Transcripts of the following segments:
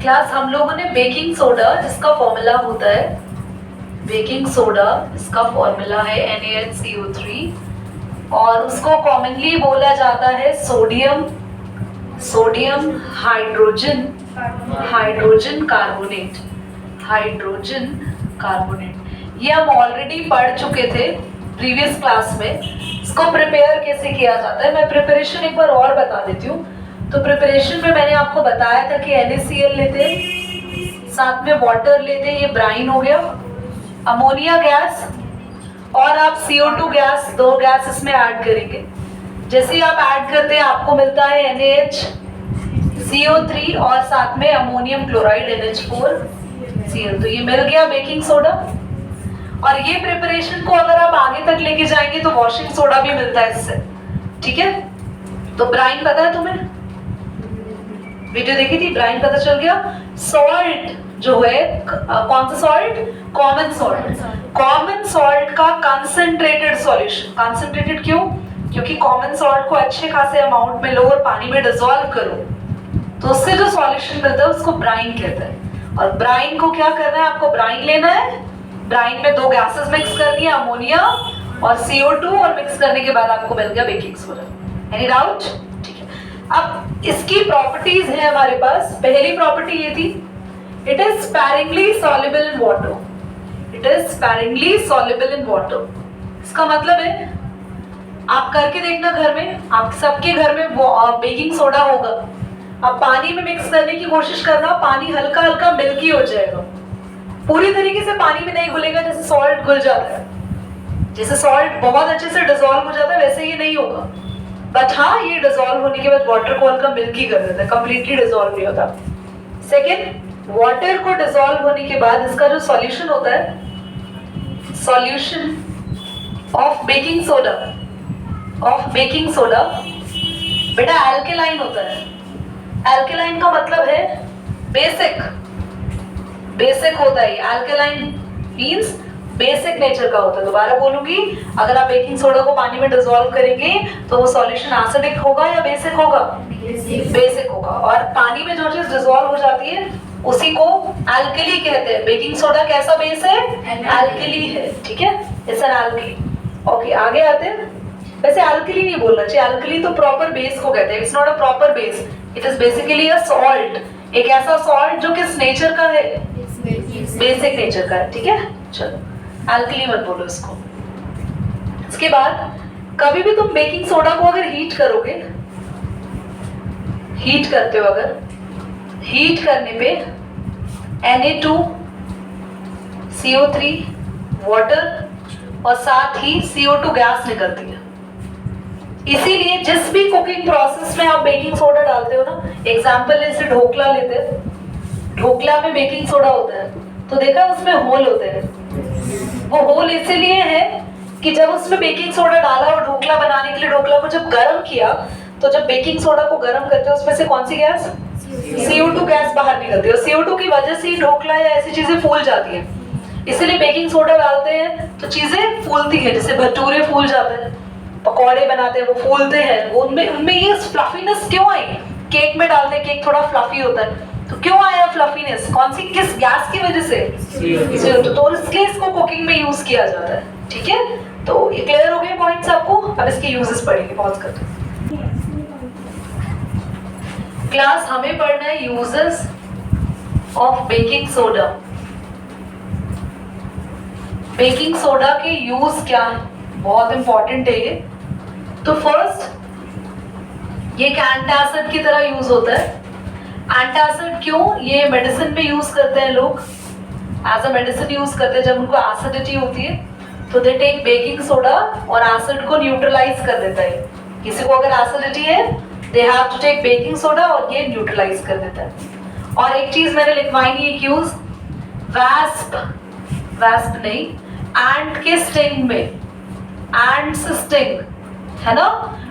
Class हम लोगों ने बेकिंग सोडा जिसका फॉर्मूला होता है, बेकिंग सोडा इसका फॉर्मूला है NaHCO3 और उसको कॉमनली बोला जाता है सोडियम हाइड्रोजन कार्बोनेट। ये हम ऑलरेडी पढ़ चुके थे प्रीवियस क्लास में। इसको प्रिपेयर कैसे किया जाता है, मैं प्रिपरेशन एक बार और बता देती हूँ। तो प्रिपरेशन में मैंने आपको बताया था कि NaCl लेते, साथ में वाटर लेते, ये ब्राइन हो गया, अमोनिया गैस और आप CO2 गैस, दो गैस इसमें ऐड करेंगे। जैसे ही आप ऐड करते हैं आपको मिलता है NaHCO3 और साथ में अमोनियम क्लोराइड NH4Cl। तो ये मिल गया बेकिंग सोडा। और ये प्रिपरेशन को अगर आप आगे तक लेके जाएंगे तो वॉशिंग सोडा भी मिलता है इससे, ठीक है। तो ब्राइन पता है तुम्हें, वीडियो देखी थी, ब्राइन पता चल गया। सॉल्ट जो है कौन सा सॉल्ट, कॉमन सॉल्ट का कंसंट्रेटेड सॉल्यूशन। कंसंट्रेटेड क्यों, क्योंकि कॉमन सॉल्ट को अच्छे खासे अमाउंट में लो और पानी में डिसॉल्व करो तो उससे जो सॉल्यूशन मिलता है उसको ब्राइन कहते हैं। और ब्राइन को क्या करना है, आपको ब्राइन लेना है, ब्राइन में दो गैसेस मिक्स करनी है, अमोनिया और CO2, और मिक्स करने के बाद आपको मिल गया बेकिंग सोडा। एनी डाउट, ठीक है। अब इसकी प्रॉपर्टीज है हमारे पास। पहली प्रॉपर्टी ये थी, it is sparingly soluble in water. इसका मतलब है, आप करके देखना घर में, आप सबके घर में बेकिंग सोडा होगा, आप पानी में मिक्स करने की कोशिश करना, पानी हल्का हल्का मिल्की हो जाएगा, पूरी तरीके से पानी में नहीं घुलेगा। जैसे सॉल्ट घुल जाता है, जैसे सॉल्ट बहुत अच्छे से डिसॉल्व हो जाता है वैसे ये नहीं होगा, बट हाँ ये डिसॉल्व होने के बाद वाटर को हल्का मिल्की कर देता है, कंप्लीटली डिसॉल्व नहीं होता। सेकेंड, वाटर को डिसॉल्व होने के बाद इसका जो सॉल्यूशन होता है, सॉल्यूशन ऑफ बेकिंग सोडा बेटा एल्केलाइन होता है। एल्केलाइन का मतलब है बेसिक होता है। एल्केलाइन मींस बेसिक नेचर का होता है। दोबारा बोलूंगी, अगर आप बेकिंग सोडा को पानी में डिसॉल्व करेंगे तो वो सॉल्यूशन एसिडिक होगा या बेसिक होगा, बेसिक होगा। और पानी में जो चीज डिसॉल्व हो जाती है उसी को एल्कली कहते हैं। बेकिंग सोडा कैसा बेस है, एल्कली है, ठीक है, इट्स एन एल्कली। ओके, आगे आते हैं। वैसे एल्कली नहीं बोलना चाहिए, एल्कली तो प्रॉपर बेस को कहते हैं। It's not a proper base, it is basically a salt, एक ऐसा सॉल्ट जो किस नेचर का है, बेसिक नेचर का है, ठीक है। चलो, एल्कली मत बोलो इसको। इसके बाद कभी भी तुम बेकिंग सोडा को अगर हीट करोगे, हीट करते हो, अगर हीट करने पे Na2CO3 वाटर और साथ ही CO2 गैस निकलती है। इसीलिए जिस भी कुकिंग प्रोसेस में आप बेकिंग सोडा डालते हो ना, एग्जांपल जैसे ढोकला लेते हैं, ढोकला में बेकिंग सोडा होता है तो देखा उसमें होल होते हैं। वो होल इसीलिए है कि जब उसमें बेकिंग सोडा डाला और ढोकला बनाने के लिए ढोकला को जब गर्म किया, तो जब बेकिंग सोडा को गर्म करते हैं उसमें से कौन सी गैस, CO2 गैस बाहर निकलती है। और CO2 की वजह से ढोकला या ऐसी चीजें फूल जाती है। इसलिए बेकिंग सोडा डालते हैं तो चीजें फूलती है। जैसे भटूरे फूल जाते हैं, पकौड़े बनाते हैं वो फूलते हैं, वो उनमें ये फ्लफीनेस क्यों आई, केक में डालते हैं, केक थोड़ा फ्लफी होता है, तो क्यों आया फ्लफीनेस, कौन सी, किस गैस की वजह से, CO2। तो इसलिए इसको कुकिंग में यूज किया जाता है, ठीक है। तो ये क्लियर हो गए पॉइंट्स आपको। अब इसके यूजेस पढ़ेंगे, पॉज कर दो। क्लास हमें पढ़ना है uses of baking soda. Baking soda के यूज क्या है, बहुत इंपॉर्टेंट है ये। तो फर्स्ट, ये एक एंटासिड की तरह यूज होता है। एंटासिड क्यों, ये मेडिसिन में यूज करते हैं लोग, एज अ मेडिसिन यूज करते हैं। जब उनको एसिडिटी होती है तो दे टेक बेकिंग सोडा और एसिड को न्यूट्रलाइज कर देता है। किसी को अगर एसिडिटी है they have to take baking soda और ये न्यूट्रलाइज कर देता है। और एक चीज मैंने लिखवाई नहीं, एक यूज वैस्प नहीं, एंट के स्टिंग में, एंट्स स्टिंग है ना,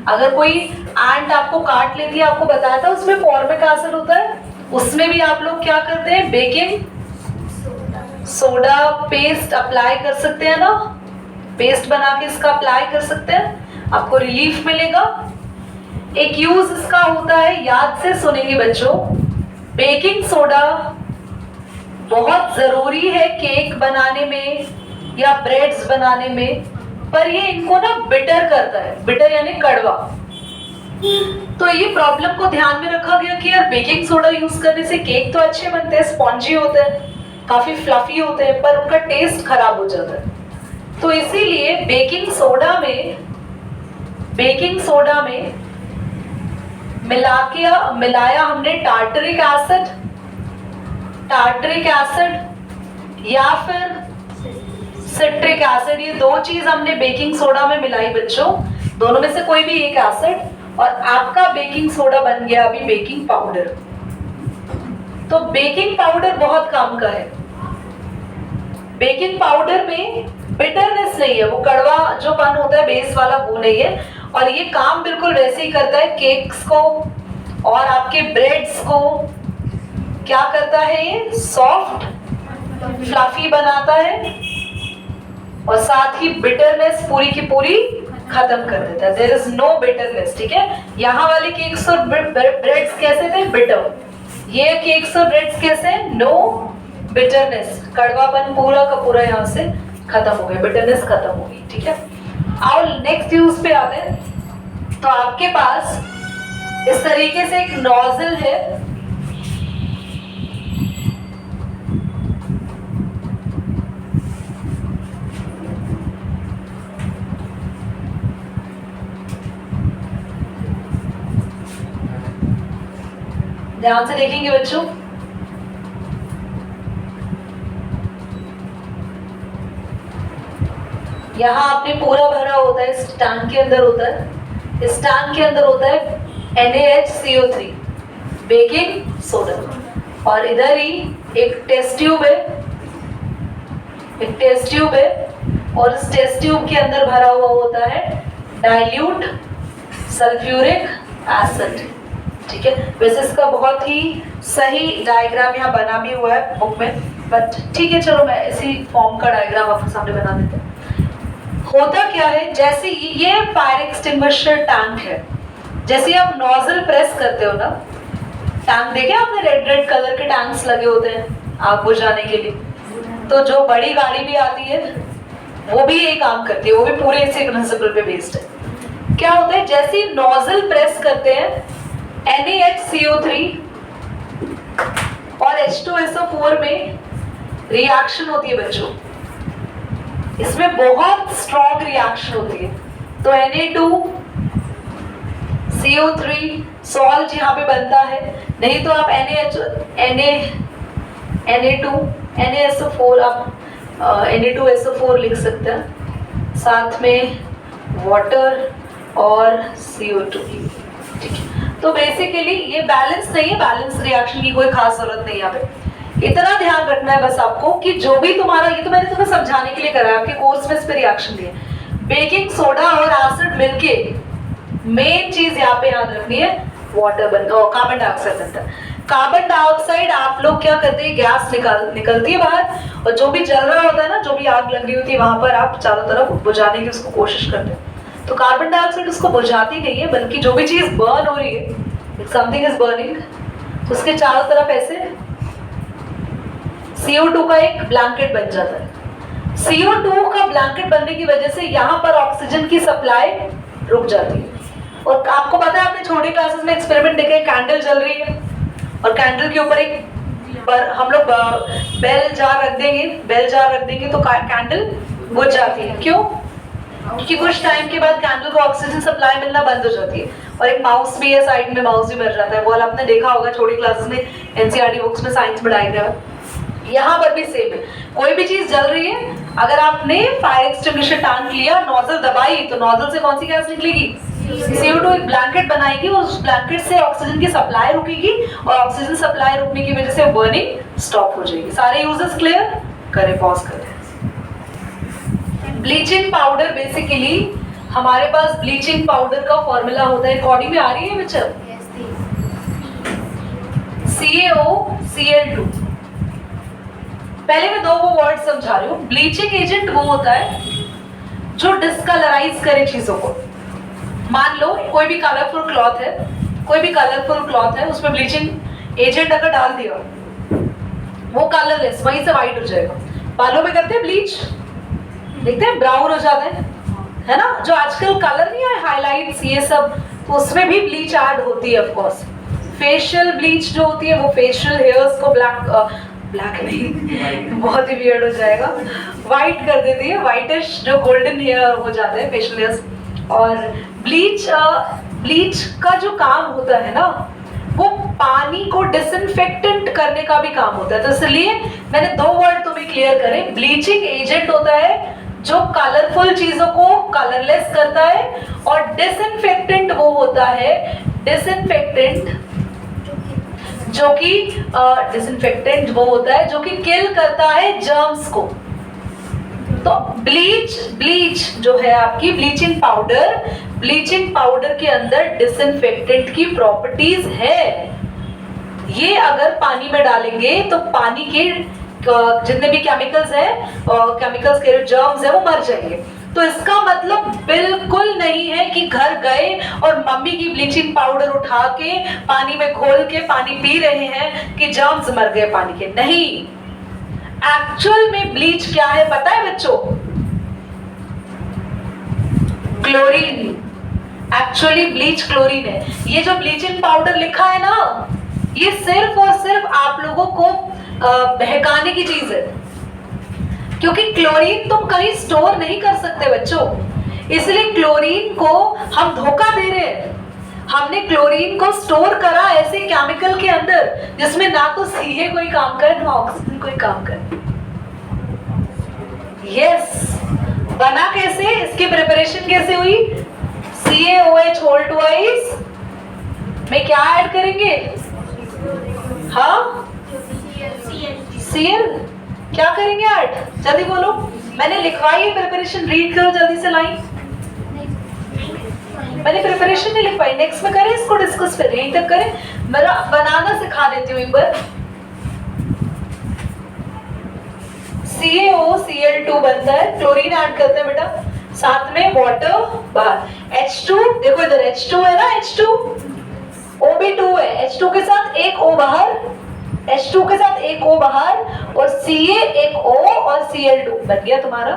अगर कोई एंट आपको काट लेती है, आपको बताया था उसमें फॉर्मिक एसिड होता है, उसमें भी आप लोग क्या करते हैं, बेकिंग सोडा पेस्ट अप्लाई कर सकते हैं ना, पेस्ट बना के इसका अप्लाई कर सकते हैं, आपको रिलीफ मिलेगा। एक यूज इसका होता है, याद से सुनेंगे बच्चों, बेकिंग सोडा बहुत जरूरी है केक बनाने में या ब्रेड्स बनाने में, पर ये इनको ना बिटर करता है, बिटर यानी कड़वा। तो ये प्रॉब्लम को ध्यान में रखा गया कि यार बेकिंग सोडा यूज करने से केक तो अच्छे बनते हैं, स्पॉन्जी होते हैं, काफी फ्लफी होते हैं, पर उनका टेस्ट खराब हो जाता है। तो इसीलिए बेकिंग सोडा में मिलाया हमने टार्टरिक एसिड या फिर सिट्रिक एसिड। ये दो चीज हमने बेकिंग सोडा में मिलाई बच्चों, दोनों में से कोई भी एक एसिड, और आपका बेकिंग सोडा बन गया अभी बेकिंग पाउडर। तो बेकिंग पाउडर बहुत काम का है। बेकिंग पाउडर में बिटरनेस नहीं है, वो कड़वा जो पन होता है बेस वाला वो नहीं है, और ये काम बिल्कुल वैसे ही करता है केक्स को और आपके ब्रेड्स को। क्या करता है ये? सॉफ्ट फ्लफी बनाता है और साथ ही बिटरनेस पूरी की पूरी खत्म कर देता है। देयर इज नो बिटरनेस, ठीक है। यहाँ वाले केक्स और ब्रेड्स कैसे थे? बिटर। ये केक्स और ब्रेड्स कैसे? नो बिटरनेस, कड़वापन पूरा का पूरा यहाँ से खत्म हो गया, बिटरनेस खत्म हो गई, ठीक है। आओ नेक्स्ट यूज पे आते हैं। तो आपके पास इस तरीके से एक नोजल है, ध्यान से देखेंगे बच्चों। यहाँ आपने पूरा भरा होता है, इस टैंक के अंदर होता है, इस टैंक के अंदर होता है NaHCO3 बेकिंग सोडा, और इधर ही एक टेस्ट ट्यूब है, और इस टेस्ट ट्यूब के अंदर भरा हुआ होता है डाइल्यूट सल्फ्यूरिक एसिड, ठीक है। वैसे इसका बहुत ही सही डायग्राम यहाँ बना भी हुआ है बुक में, बट ठीक है चलो मैं इसी फॉर्म का डायग्राम आपके सामने बना देते हैं। होता क्या है, जैसे ये फायर एक्सटिंग्विशर टैंक है, जैसे आप नोजल प्रेस करते हो ना, टैंक देखे आपने रेड कलर के टैंक्स लगे होते हैं आग बुझाने के लिए, तो जो बड़ी गाड़ी भी आती है वो भी ये काम करती है, वो भी पूरे इसी प्रिंसिपल पे बेस्ड है। क्या होता है, जैसे ही नोजल प्रेस करते हैं NaHCO3 और H2SO4 में रिएक्शन होती है बच्चों, इसमें बहुत स्ट्रॉन्ग रिएक्शन होती है। तो Na2CO3 सॉल्ट यहाँ पे बनता है, नहीं तो आप NaSO4 आप Na2SO4 लिख सकते हैं, साथ में वाटर और CO2, ठीक है। तो बेसिकली ये बैलेंस नहीं है, बैलेंस रिएक्शन की कोई खास जरूरत नहीं है यहाँ पे। इतना ध्यान रखना है बस आपको कि जो भी तुम्हारा, ये तो मैंने तुम्हें समझाने के लिए करा है, आपके कोर्स में इस पे रिएक्शन दिए, बेकिंग सोडा और एसिड मिलके मेन चीज यहाँ पे याद रखनी है, वाटर कार्बन डाइऑक्साइड बनता है। कार्बन डाइऑक्साइड आप लोग क्या करते हैं, गैस निकलती है बाहर, और जो भी जल रहा होता है ना, जो भी आग लगी होती है वहां पर आप चारों तरफ बुझाने की उसको कोशिश करते हैं। तो कार्बन डाइऑक्साइड उसको बुझाती नहीं है, बल्कि जो भी चीज बर्न हो रही है, समथिंग इज बर्निंग, उसके चारों तरफ ऐसे CO2 का एक ब्लैंकेट बन जाता है। CO2 का ब्लैंकेट बनने की वजह से यहाँ पर ऑक्सीजन की सप्लाई रुक जाती है। और आपको पता है, आपने छोटी क्लासेस में एक्सपेरिमेंट देखे, कैंडल जल रही है और कैंडल के ऊपर हम लोग बेल जार रख देंगे तो कैंडल बुझ जाती है। क्यों? क्योंकि कुछ टाइम के बाद कैंडल को ऑक्सीजन सप्लाई मिलना बंद हो जाती है। और एक माउस भी है साइड में, माउस भी मर जाता है, वो आपने देखा होगा छोटी क्लासेस में, NCERT बुक्स में साइंस में डायग्राम है। यहाँ पर भी सेम है, कोई भी चीज जल रही है, अगर आपने फायर एक्सटिंग्विशर टैंक लिया, नोजल दबाई, तो नोजल से कौन सी गैस निकलेगी? CO2 एक ब्लैंकेट बनाएगी, और उस ब्लैंकेट से ऑक्सीजन की सप्लाई रुकेगी, और ऑक्सीजन सप्लाई रुकने की वजह से बर्निंग स्टॉप हो जाएगी। सारे यूजेस क्लियर? करें, पॉज करें। ब्लीचिंग पाउडर, बेसिकली हमारे पास ब्लीचिंग पाउडर का फॉर्मूला होता है, रिकॉर्डिंग में आ रही है बच्चा? CaOCl2। पहले मैं दो वो वर्ड समझा रही हूँ। ब्लीचिंग एजेंट वो होता है जो डिस्कलराइज करे चीजों को। मान लो कोई भी कलरफुल क्लॉथ है, उसमें ब्लीचिंग एजेंट अगर डाल दिया वो कलरलेस वहीं से व्हाइट हो जाएगा। बालों में करते हैं ब्लीच, देखते हैं ब्राउन हो जाते हैं, है ना। जो आजकल कलर नहीं है हाइलाइट्स ये सब, तो उसमें भी ब्लीच ऐड होती है ऑफ कोर्स। फेशियल ब्लीच जो होती है वो फेशियल हेयर्स को ब्लैक नहीं बहुत ही वियर्ड हो जाएगा, व्हाइट कर देती है, व्हाइटिश जो गोल्डन हेयर हो जाते हैं फेशियल हेयर्स। और ब्लीच का जो काम होता है ना वो पानी को डिसइंफेक्टेंट करने का भी काम होता है। तो इसलिए मैंने दो वर्ड तुम्हें क्लियर करे, ब्लीचिंग एजेंट होता है जो कलरफुल चीजों को कलरलेस करता है, और डिसइंफेक्टेंट वो होता है डिसइंफेक्टेंट वो होता है जो कि किल करता है जर्म्स को। तो ब्लीच जो है आपकी ब्लीचिंग पाउडर के अंदर डिसइंफेक्टेंट की प्रॉपर्टीज है। ये अगर पानी में डालेंगे तो पानी के जितने भी केमिकल्स हैं, केमिकल्स के जर्म्स है वो मर जाएंगे। तो इसका मतलब बिल्कुल नहीं है कि घर गए और मम्मी की ब्लीचिंग पाउडर उठा के पानी में घोल के पानी पी रहे हैं कि जर्म्स मर गए पानी के, नहीं। एक्चुअल में ब्लीच क्या है पता है बच्चों? क्लोरीन। एक्चुअली ब्लीच क्लोरीन है। ये जो ब्लीचिंग पाउडर लिखा है ना, ये सिर्फ और सिर्फ आप लोगों को बहकाने की चीज है, क्योंकि क्लोरीन तुम कहीं स्टोर नहीं कर सकते बच्चों, इसलिए क्लोरीन को हम धोखा दे रहे हैं। हमने क्लोरीन को स्टोर करा ऐसे केमिकल के अंदर जिसमें ना तो सीए कोई काम करे ना ऑक्सीजन कोई काम करे। यस, बना कैसे, इसकी प्रिपरेशन कैसे हुई? CaOH होल ट्वाइस में क्या ऐड करेंगे? हाँ, Cl क्या करेंगे ऐड? जल्दी बोलो, मैंने लिखवाई है प्रिपरेशन, रीड करो जल्दी से लाइन। मैंने प्रिपरेशन नहीं लिखवाई, नेक्स्ट में करें इसको डिस्कस, फिर यहीं तक करें। मेरा बनाना सिखा देती हूँ एक बार। CaOCl2 बनता है, क्लोरीन ऐड करते हैं बेटा, साथ में वाटर बाहर। H2 देखो इधर H2 है ना, H2 O भी 2 है, H2 के साथ एक O बाहर, H2 के साथ एक O बाहर, और Ca एक O और Cl2 बन गया तुम्हारा।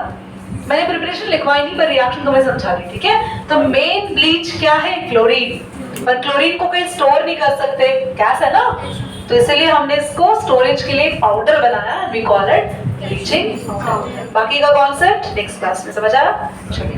मैंने प्रिपरेशन लिखवाई नहीं पर रिएक्शन तुम्हें समझा दी, ठीक है। तो मेन ब्लीच क्या है? क्लोरीन। पर क्लोरीन को कोई स्टोर नहीं कर सकते, गैस है ना, तो इसलिए हमने इसको स्टोरेज के लिए पाउडर बनाया, वी कॉल इट ब्लीचिंग। बाकी का कॉन्सेप्ट नेक्स्ट क्लास में समझ आया? चलिए।